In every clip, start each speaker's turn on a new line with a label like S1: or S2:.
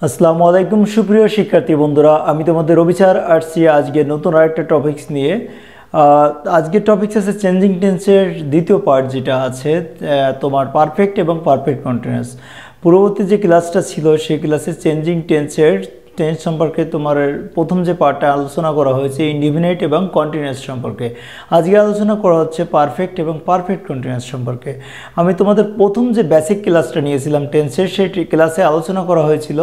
S1: আসসালামু আলাইকুম সুপ্রিয় শিক্ষার্থী বন্ধুরা, আমি তোমাদের রবিচার আসছি আজকে নতুন আরেকটা টপিকস নিয়ে। আজকের টপিকস আছে চেঞ্জিং টেন্সের দ্বিতীয় পার্ট, যেটা আছে তোমার পারফেক্ট এবং পারফেক্ট কন্টিনিউয়াস। পূর্ববর্তী যে ক্লাসটা ছিল সেই ক্লাসে চেঞ্জিং টেন্সের টেন্স সম্পর্কে তোমার প্রথম যে পার্টটা আলোচনা করা হয়েছে ইনডিফিনিট এবং কন্টিনিউয়াস সম্পর্কে। আজকে আলোচনা করা হচ্ছে পারফেক্ট এবং পারফেক্ট কন্টিনিউয়াস সম্পর্কে। আমি তোমাদের প্রথম যে বেসিক ক্লাসটা নিয়েছিলাম টেন্সের, সেই ক্লাসে আলোচনা করা হয়েছিল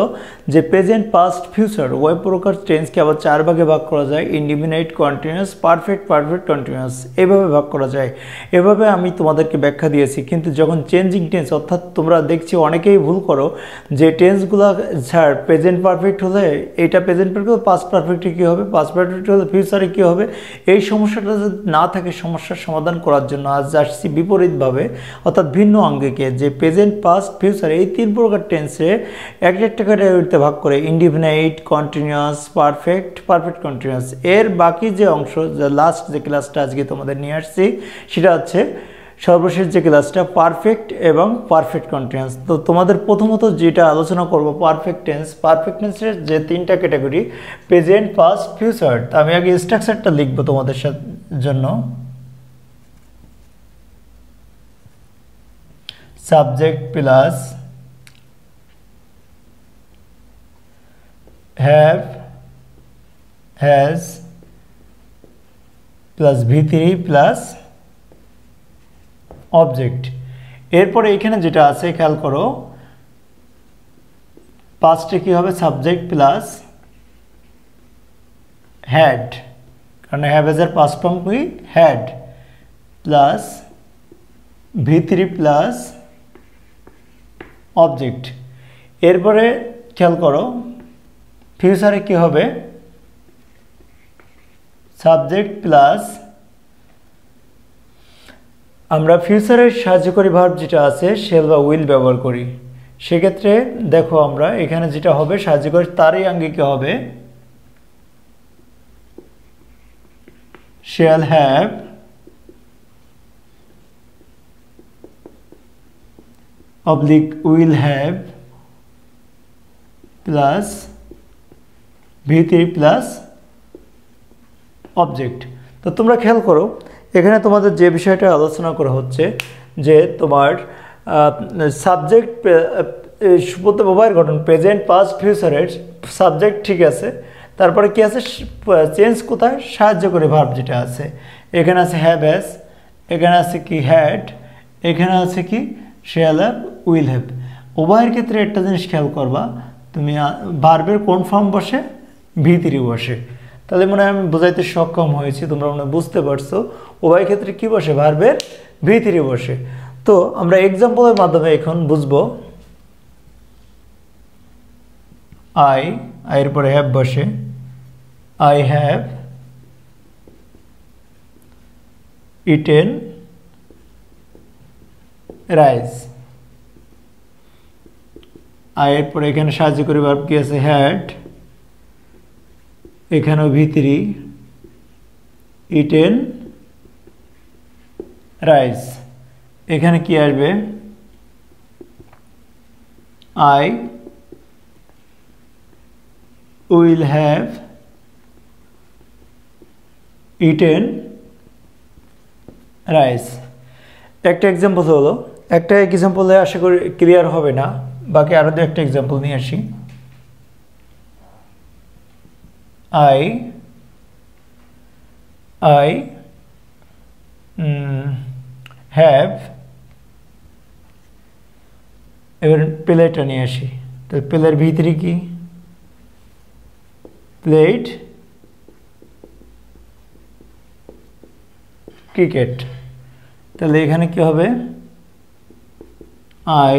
S1: যে প্রেজেন্ট, পাস্ট, ফিউচার উভয় প্রকার টেন্সকে আবার চার ভাগে ভাগ করা যায়: indefinite, continuous, perfect, perfect continuous, এভাবে ভাগ করা যায়। এভাবে আমি তোমাদেরকে ব্যাখ্যা দিয়েছি। কিন্তু যখন চেঞ্জিং টেন্স, অর্থাৎ তোমরা দেখছি অনেকেই ভুল করো যে টেন্সগুলো ছাড় প্রেজেন্ট পারফেক্ট হলে এইটা প্রেজেন্ট পারফেক্ট, পাস্ট পারফেক্টে কী হবে, পাস্ট পারফেক্ট হলে ফিউচারে কী হবে, এই সমস্যাটা যদি না থাকে সমস্যার সমাধান করার জন্য আজ আসছি বিপরীতভাবে, অর্থাৎ ভিন্ন আঙ্গিকে, যে প্রেজেন্ট, পাস্ট, ফিউচার এই তিন প্রকার টেন্সে একটা ক্যাটাগরিতে ভাগ করে: indefinite, continuous, perfect, perfect continuous. এর বাকি যে অংশ, যে লাস্ট যে ক্লাসটা আজকে তোমাদের নিয়ে আসছি, সেটা হচ্ছে সর্বশেষ যে ক্লাসটা পারফেক্ট এবং পারফেক্ট কন্টিনিউয়াস। তো তোমাদের প্রথমত যেটা আলোচনা করব পারফেক্ট টেন্স। পারফেক্ট টেন্সের যে তিনটা ক্যাটাগরি: প্রেজেন্ট, পাস্ট, ফিউচার। তো আমি আগে স্ট্রাকচারটা লিখবো তোমাদের জন্য। Subject plus have, has plus V3 plus object. এরপরে এখানে যেটা আছে খেয়াল করো, পাস্টে কি হবে? সাবজেক্ট প্লাস হ্যাড, কারণ হ্যাভ এর পাস্ট ফর্ম কি? Had, plus V3 plus object. এরপরে খেয়াল করো ফিউচারে কি হবে? সাবজেক্ট প্লাস, আমরা ফিউচারের সাহায্যকারী ভার্ব যেটা আছে শেল বা উইল ব্যবহার করি। সেক্ষেত্রে দেখো আমরা এখানে যেটা হবে সাহায্যকারী তারই আঙ্গিকে হবে shall have oblique will have plus V3 plus object. তো তোমরা খেয়াল করো এখানে তোমাদের যে বিষয়টা আলোচনা করা হচ্ছে যে তোমার সাবজেক্ট উভয়ের গঠন প্রেজেন্ট, পাস্ট, ফিউচারের সাবজেক্ট ঠিক আছে, তারপরে কি আছে? চেঞ্জ কোথায়? সাহায্যকারী ভার্ব যেটা আছে, এখানে আছে হ্যাভ, হ্যাজ, এখানে আছে কি? হ্যাড, এখানে আছে কি? Shall have, will have. উভয়ের ক্ষেত্রে একটা জিনিস খেয়াল করবা, তুমি ভার্বের কোন ফর্ম বসে? V3 বসে। তাহলে মনে হয় আমি বোঝাইতে সক্ষম হয়েছি, তোমরা মনে বুঝতে পারছো। উভয় ক্ষেত্রে কি বসে? ভার্বের V3 বসে। তো আমরা এক্সাম্পলের মাধ্যমে এখন বুঝবো। এর পরে হ্যাভ বসে, আই হ্যাভ ইটেন রাইস। এর পরে এখানে সাহায্যকারী ভার্ব কি আছে? হ্যাড, এখানেও V3, ইটেন রাইস। এখানে কি আসবে? I will have eaten rice. একটা এক্সাম্পল হলো, একটা এক্সাম্পলে আশা করি ক্লিয়ার হবে না, বাকি আরও দু একটা এক্সাম্পল নিয়ে আসি। I have, এবার প্লেটটা নিয়ে আসি। তো প্লের ভিতরে কি? Plate cricket. তাহলে এখানে কি হবে? I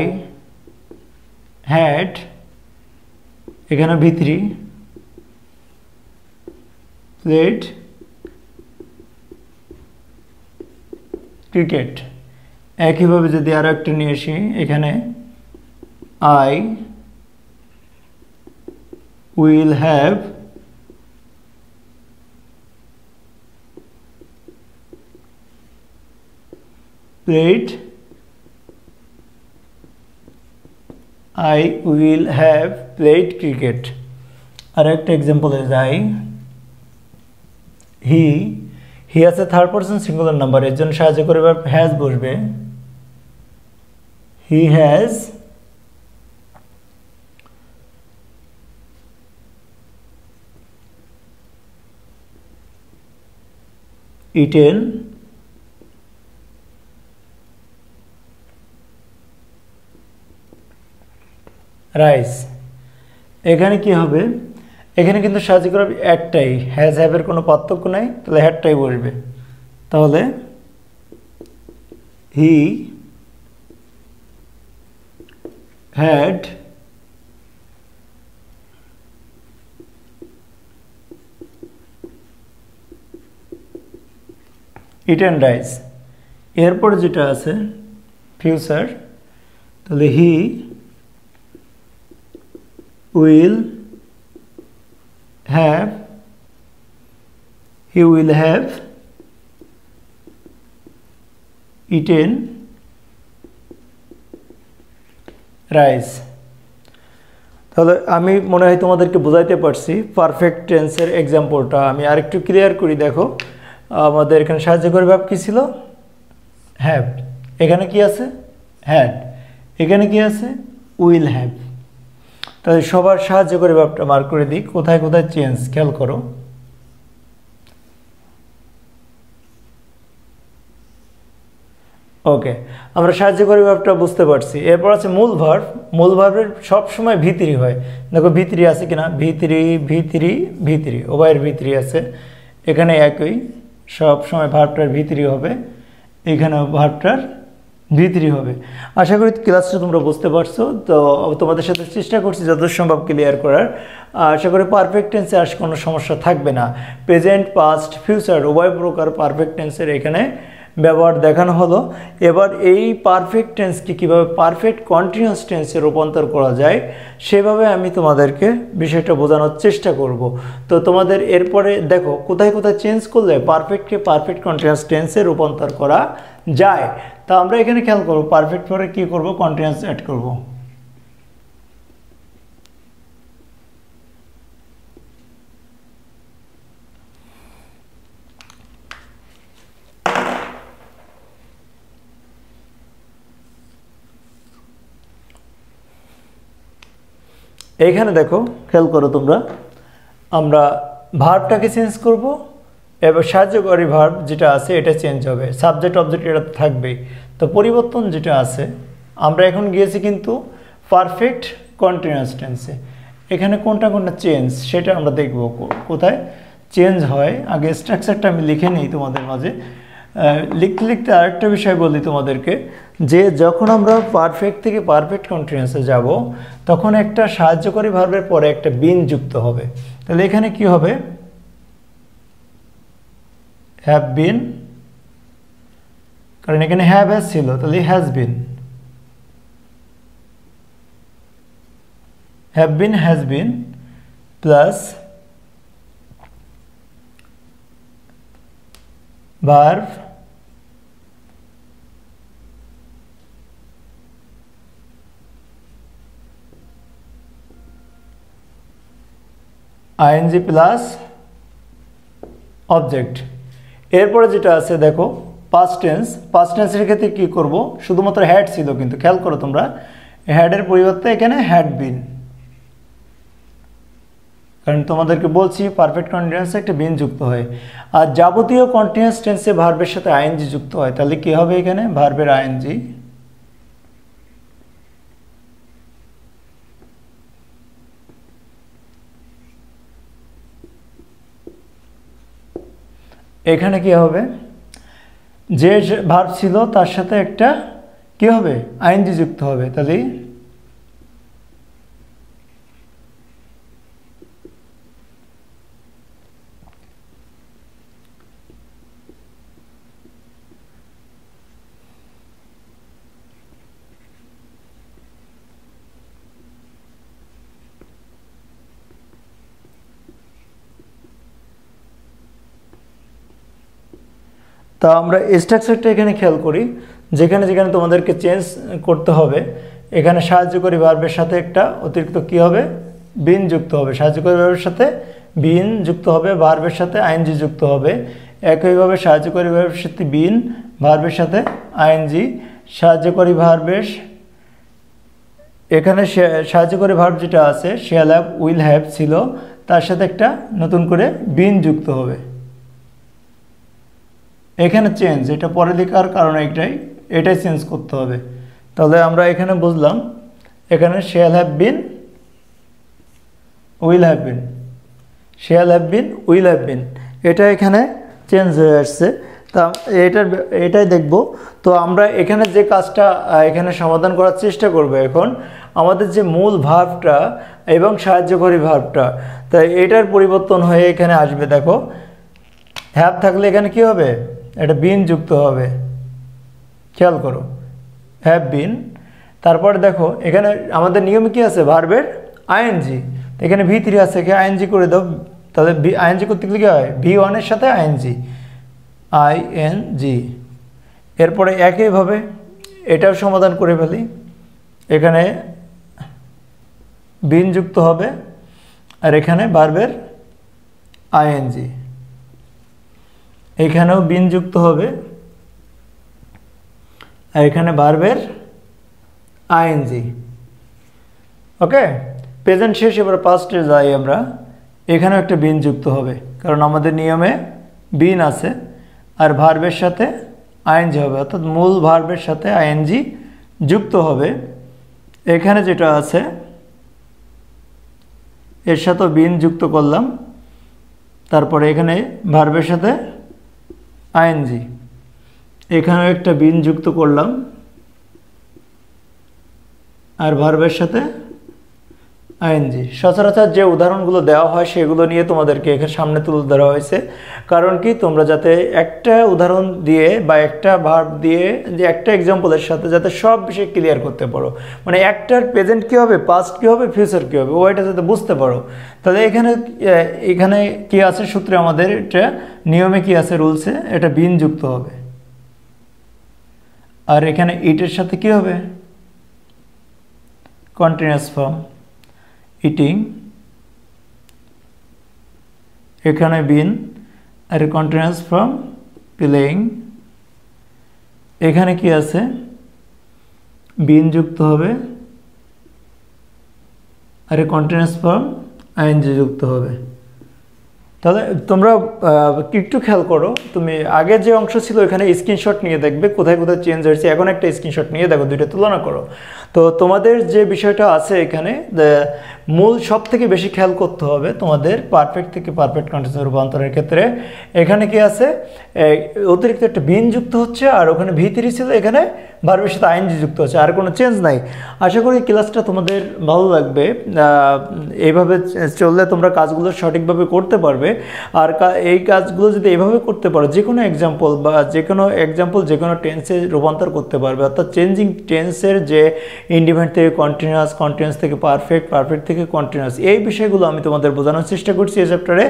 S1: had, এখানে V3, প্লেট ক্রিকেট। একইভাবে যদি আরো একটা নিয়ে আসি, এখানে I will have played, I will have played cricket. আর একটা এক্সাম্পলে যাই, হি আছে থার্ড পারসন সিঙ্গুলার নাম্বার, এর জন্য সাহায্য করে ভার্ব হ্যাজ বসবে। He has eaten rice. এখানে কি হবে, এখানে কিন্তু সাহায্য করবে একটাই, হ্যাজ হ্যাভের কোনো পার্থক্য নাই, তাহলে হ্যাডটাই বসবে। তাহলে হি হ্যাড ইটেন রাইস। এরপরে যেটা আছে ফিউচার, তাহলে he will have eaten rice. তাহলে আমি মনে হয় তোমাদেরকে বোঝাইতে পারছি। পারফেক্ট টেন্সের এক্সাম্পলটা আমি আরেকটু ক্লিয়ার করি। দেখো আমাদের এখানে সাহায্য করে ভাব কি ছিল, হ্যাভ। এখানে কি আছে, হ্যাড। এখানে কি আছে, উইল হ্যাভ। তাহলে সবার সাহায্য করে ভাবটা মার্ক করে দিই, কোথায় কোথায় চেঞ্জ খেয়াল করো। ওকে, আমরা সাহায্য করে ভাবটা বুঝতে পারছি। এরপর আছে মূল ভার্ব। মূল ভার্বের সবসময় ভিতরি হয়। দেখো ভিতরি আছে কিনা, ভিতরি উভয়ের ভিতরি আছে। এখানে একই, সব সময় ভার্বটার ভিতরি হবে, এখানে ভার্বটার ভিতরি হবে। আশা করি ক্লাসটা তোমরা বুঝতে পারছো। তো তোমাদের সাথে চেষ্টা করছি যত সম্ভব ক্লিয়ার করার। আশা করি পারফেক্ট টেন্সে আর কোনো সমস্যা থাকবে না। প্রেজেন্ট, পাস্ট, ফিউচার উভয় প্রকার পারফেক্ট টেন্সের এখানে ব্যবহার দেখানো হলো। এবার এই পারফেক্ট টেন্সকে কীভাবে পারফেক্ট কন্টিনিউয়াস টেন্সে রূপান্তর করা যায় সেভাবে আমি তোমাদেরকে বিষয়টা বোঝানোর চেষ্টা করব। তো তোমাদের এরপরে দেখো কোথায় কোথায় চেঞ্জ করলে পারফেক্টকে পারফেক্ট কন্টিনিউয়াস টেন্সে রূপান্তর করা যায়। তা আমরা এখানে খেয়াল করব, পারফেক্ট পরে কী করব, কন্টিনিউয়াস অ্যাড করব। এইখানে দেখো খেয়াল করো তোমরা, আমরা ভার্বটাকে চেঞ্জ করব। এবার সাহায্যকারী ভার্ব যেটা আছে এটা চেঞ্জ হবে, সাবজেক্ট অবজেক্ট এটা থাকবেই। তো পরিবর্তন যেটা আছে, আমরা এখন গিয়েছি কিন্তু পারফেক্ট কন্টিনিউয়াস টেন্সে। এখানে কোনটা কোনটা চেঞ্জ সেটা আমরা দেখব, কোথায় চেঞ্জ হয়। আগে স্ট্রাকচারটা আমি লিখে নিই তোমাদের মাঝে। লিখতে লিখতে আরেকটা বিষয় বলি তোমাদেরকে, যে যখন আমরা পারফেক্ট থেকে পারফেক্ট কন্টিনিউয়াসে যাব তখন একটা সাহায্যকারী ভার্বের পরে একটা বিন যুক্ত হবে। তাহলে এখানে কি হবে, হ্যাভ বিন, কারণ এখানে হ্যাভ হ্যাজ ছিল, তাহলে has been, have been has been plus verb ING plus object. এরপরে যেটা আছে দেখো পাস্ট টেন্স। পাস্ট টেন্সের ক্ষেত্রে কী করব, শুধুমাত্র হ্যাড ছিল কিন্তু খেয়াল করো তোমরা, হ্যাডের পরিবর্তে এখানে হ্যাড বিন, কারণ তোমাদেরকে বলছি পারফেক্ট কন্টিনিউয়াসে একটা বিন যুক্ত হয়। আর যাবতীয় কন্টিনিউয়াস টেন্সে ভার্বের সাথে আইএনজি যুক্ত হয়, তাহলে কী হবে, এখানে ভার্বের আইএনজি এখানে কি হবে, যে ভার্ব ছিল তার সাথে একটা কি হবে, আইএনজি যুক্ত হবে। তাহলে তা আমরা স্ট্রাকচারটা এখানে খেয়াল করি, যেখানে যেখানে তোমাদেরকে চেঞ্জ করতে হবে এখানে সাহায্যকারী ভার্বের সাথে একটা অতিরিক্ত কি হবে, বিন যুক্ত হবে, সাহায্যকারী ভার্বের সাথে বিন যুক্ত হবে, ভার্বের সাথে আইএনজি যুক্ত হবে। একইভাবে সাহায্যকারী ভার্বের সাথে বিন, ভার্বের সাথে আইএনজি। সাহায্যকারী ভার্বের এখানে সাহায্যকারী ভার্ব যেটা আছে শ্যাল হ্যাভ, উইল হ্যাভ ছিল, তার সাথে একটা নতুন করে বিন যুক্ত হবে। এখানে চেঞ্জ, এটা পরে লেখার কারণে এটাই চেঞ্জ করতে হবে। তাহলে আমরা এখানে বুঝলাম, এখানে shall have been, will have been, shall have been, will have been, এটা এখানে চেঞ্জ হয়ে আসছে। তা এটাই দেখব। তো আমরা এখানে যে কাজটা এখানে সমাধান করার চেষ্টা করব, এখন আমাদের যে মূল ভার্বটা এবং সাহায্যকারী ভার্বটা, তাই এটার পরিবর্তন হয়ে এখানে আসবে। দেখো হ্যাভ থাকলে এখানে কি হবে, এটা বিন যুক্ত হবে, খেয়াল করো, হ্যাভ বিন। তারপরে দেখো এখানে আমাদের নিয়মে কি আছে, ভার্বের আইএনজি, এখানে V3 আছে, এখানে আইএনজি করে দাও। তাহলে আইএনজি করতে গেলে কি হয়, V1 এর সাথে আইএনজি, আইএনজি। এরপরে একইভাবে এটাও সমাধান করে ফেলি, এখানে বিন যুক্ত হবে আর এখানে ভার্বের আইএনজি, এখানেও বিন যুক্ত হবে আর এখানে ভার্বের আইএনজি। ওকে, প্রেজেন্ট শেষ, এবার পাস্টে যাই আমরা। এখানেও একটা বিন যুক্ত হবে, কারণ আমাদের নিয়মে বিন আছে আর ভার্বের সাথে আইএনজি হবে, অর্থাৎ মূল ভার্বের সাথে আইএনজি যুক্ত হবে। এখানে যেটা আছে এর সাথেও বিন যুক্ত করলাম, তারপরে এখানে ভার্বের সাথে আইএনজি, এখানেও একটা বিন যুক্ত করলাম আর ভার্বের সাথে আইএনজি। সচরাচর যে উদাহরণগুলো দেওয়া হয় সেগুলো নিয়ে তোমাদেরকে এখানে সামনে তুলে ধরা হয়েছে, কারণ কি তোমরা যাতে একটা উদাহরণ দিয়ে বা একটা ভার্ব দিয়ে, যে একটা এক্সাম্পলের সাথে যাতে সব বিষয় ক্লিয়ার করতে পারো, মানে একটার প্রেজেন্ট কী হবে, পাস্ট কী হবে, ফিউচার কী হবে, ওইটা যাতে বুঝতে পারো। তাহলে এখানে কি আছে সূত্রে, আমাদের এটা নিয়মে কি আছে, রুলসে, এটা বিন যুক্ত হবে আর এখানে ইটের সাথে কি হবে, কন্টিনিউয়াস ফর্ম, ইটিং, এখানে বিন আর কন্টিনিউয়াস ফর্ম প্লেইং, এখানে কি আছে, বিন যুক্ত হবে আর কন্টিনিউয়াস ফর্ম আইএনজি যুক্ত হবে। তাহলে তোমরা একটু খেয়াল করো, তুমি আগে যে অংশ ছিল এখানে স্ক্রিনশট নিয়ে দেখবে কোথায় কোথায় চেঞ্জ হয়েছে, এখন একটা স্ক্রিনশট নিয়ে দেখো, দুইটা তুলনা করো। তো তোমাদের যে বিষয়টা আছে এখানে মূল সব থেকে বেশি খেয়াল করতে হবে তোমাদের পারফেক্ট থেকে পারফেক্ট কন্টিনিউয়াস রূপান্তরের ক্ষেত্রে। এখানে কি আছে, অতিরিক্ত একটা বিন যুক্ত হচ্ছে আর ওখানে V3 ছিল, এখানে ভার্বের সাথে আইএনজি যুক্ত হচ্ছে, আর কোনো চেঞ্জ নাই। আশা করি ক্লাসটা তোমাদের ভালো লাগবে, এইভাবে চললে তোমরা কাজগুলো সঠিকভাবে করতে পারবে। আর এই কাজগুলো যদি এইভাবে করতে পারো, যে কোনো এক্সাম্পল বা যে কোনো টেন্সে রূপান্তর করতে পারবে, অর্থাৎ চেঞ্জিং টেন্সের যে ইন্ডিপেন্ডেন্ট থেকে কন্টিনিউয়াস, কন্টিনিউয়াস থেকে পারফেক্ট, পারফেক্ট থেকে কন্টিনিউয়াস, এই বিষয়গুলো আমি তোমাদের বোঝানোর চেষ্টা করছি এই চ্যাপ্টারে।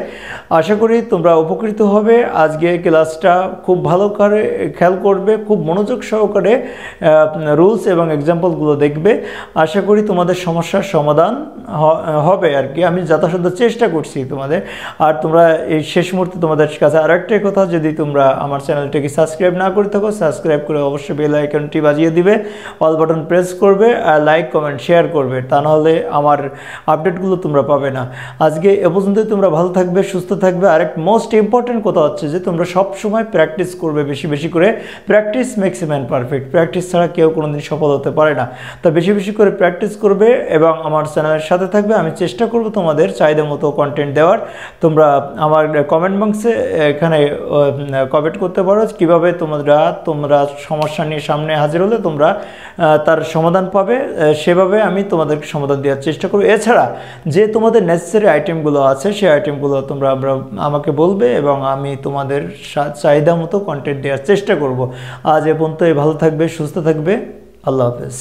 S1: আশা করি তোমরা উপকৃত হবে। আজকে ক্লাসটা খুব ভালো করে খেয়াল করবে, খুব মনোযোগ সহকারে রুলস এবং এক্সাম্পলগুলো দেখবে। আশা করি তোমাদের সমস্যার সমাধান হবে আর কি, আমি যথাসাধ্য চেষ্টা করছি তোমাদের। আর তোমরা এই শেষ মুহূর্তে তোমাদের কাছে আর একটাই কথা, যদি তোমরা আমার চ্যানেলটাকে সাবস্ক্রাইব না করে থাকো, সাবস্ক্রাইব করে অবশ্যই বেল আইকনটি বাজিয়ে দিবে, অল বাটন প্রেস করবে আর লাইক কমেন্ট শেয়ার করবে, তা নাহলে আমার আপডেটগুলো তোমরা পাবে না। আজকে এ পর্যন্তই, তোমরা ভালো থাকবে, সুস্থ থাকবে। আর একটা মোস্ট ইম্পর্টেন্ট কথা হচ্ছে যে তোমরা সব সময় প্র্যাকটিস করবে, বেশি বেশি করে। Practice makes a man perfect, practice ছাড়া কেউ কোনোদিন সফল হতে পারে না। তো বেশি বেশি করে প্র্যাকটিস করবে এবং আমার চ্যানেলের সাথে থাকবে। আমি চেষ্টা করব তোমাদের চাহিদা মতো কন্টেন্ট দেওয়ার। তোমরা আমার কমেন্ট বক্সে এখানে কমেন্ট করতে পারো কীভাবে তোমরা সমস্যা নিয়ে সামনে হাজির হলে তোমরা তার সমাধান পাবে, সেভাবে আমি তোমাদেরকে সমাধান দেওয়ার চেষ্টা করব। এছাড়া যে তোমাদের নেসেসারি আইটেমগুলো আছে সেই আইটেমগুলো তোমরা আমাকে বলবে এবং আমি তোমাদের চাহিদা মতো কন্টেন্ট দেওয়ার চেষ্টা করব। আজ এ পর্যন্ত ভালো থাকবে, সুস্থ থাকবে, আল্লাহ হাফেজ।